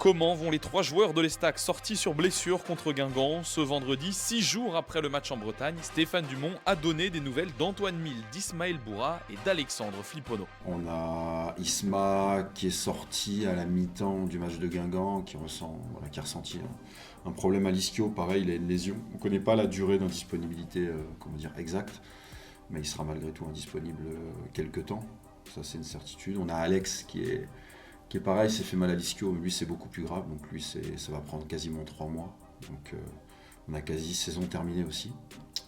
Comment vont les 3 joueurs de l'Estac sortis sur blessure contre Guingamp ce vendredi, 6 jours après le match en Bretagne? Stéphane Dumont a donné des nouvelles d'Antoine Mille, d'Ismaël Boura et d'Alexandre Flippono. On a Isma qui est sorti à la mi-temps du match de Guingamp, qui a ressenti un problème à l'ischio. Pareil, il a une lésion. On ne connaît pas la durée d'indisponibilité exacte, mais il sera malgré tout indisponible quelques temps. Ça, c'est une certitude. On a Alex qui est pareil, s'est fait mal à l'ischio. Lui, c'est beaucoup plus grave. Donc lui, ça va prendre quasiment 3 mois. Donc on a quasi saison terminée aussi.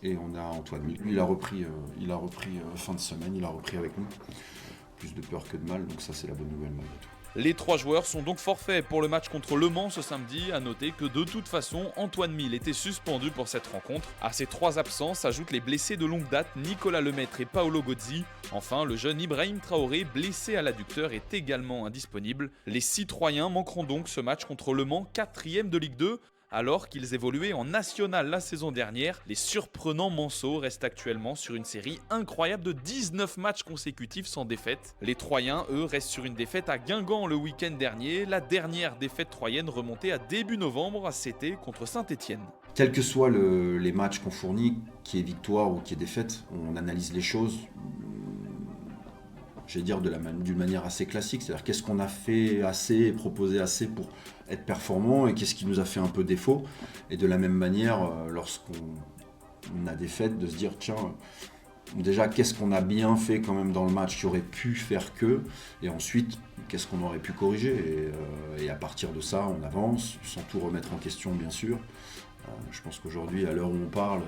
Et on a Antoine Mille. Lui, il a repris fin de semaine. Il a repris avec nous. Plus de peur que de mal. Donc ça, c'est la bonne nouvelle malgré tout. Les 3 joueurs sont donc forfaits pour le match contre Le Mans ce samedi. À noter que de toute façon, Antoine Mille était suspendu pour cette rencontre. À ces 3 absents s'ajoutent les blessés de longue date Nicolas Lemaître et Paolo Gozzi. Enfin, le jeune Ibrahim Traoré, blessé à l'adducteur, est également indisponible. Les 6 Troyens manqueront donc ce match contre Le Mans, 4e de Ligue 2. Alors qu'ils évoluaient en national la saison dernière, les surprenants Manceaux restent actuellement sur une série incroyable de 19 matchs consécutifs sans défaite. Les Troyens, eux, restent sur une défaite à Guingamp le week-end dernier. La dernière défaite troyenne remontée à début novembre, c'était contre Saint-Étienne. Quels que soient les matchs qu'on fournit, qu'il y ait victoire ou qu'il y ait défaite, on analyse les choses, je vais dire d'une manière assez classique, c'est-à-dire qu'est-ce qu'on a fait assez et proposé assez pour être performant et qu'est-ce qui nous a fait un peu défaut. Et de la même manière, lorsqu'on a des fêtes, de se dire tiens, déjà qu'est-ce qu'on a bien fait quand même dans le match qui aurait pu faire que, et ensuite qu'est-ce qu'on aurait pu corriger. Et à partir de ça, on avance, sans tout remettre en question bien sûr. Je pense qu'aujourd'hui, à l'heure où on parle,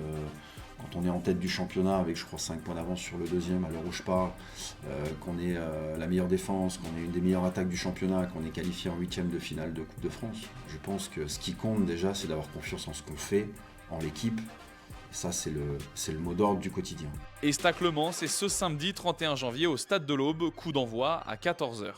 quand on est en tête du championnat avec je crois 5 points d'avance sur le deuxième à l'heure où je parle, qu'on est la meilleure défense, qu'on est une des meilleures attaques du championnat, qu'on est qualifié en 8e de finale de Coupe de France, je pense que ce qui compte déjà c'est d'avoir confiance en ce qu'on fait, en l'équipe. Et ça c'est le mot d'ordre du quotidien. Estac Le Mans, c'est ce samedi 31 janvier au Stade de l'Aube, coup d'envoi à 14h.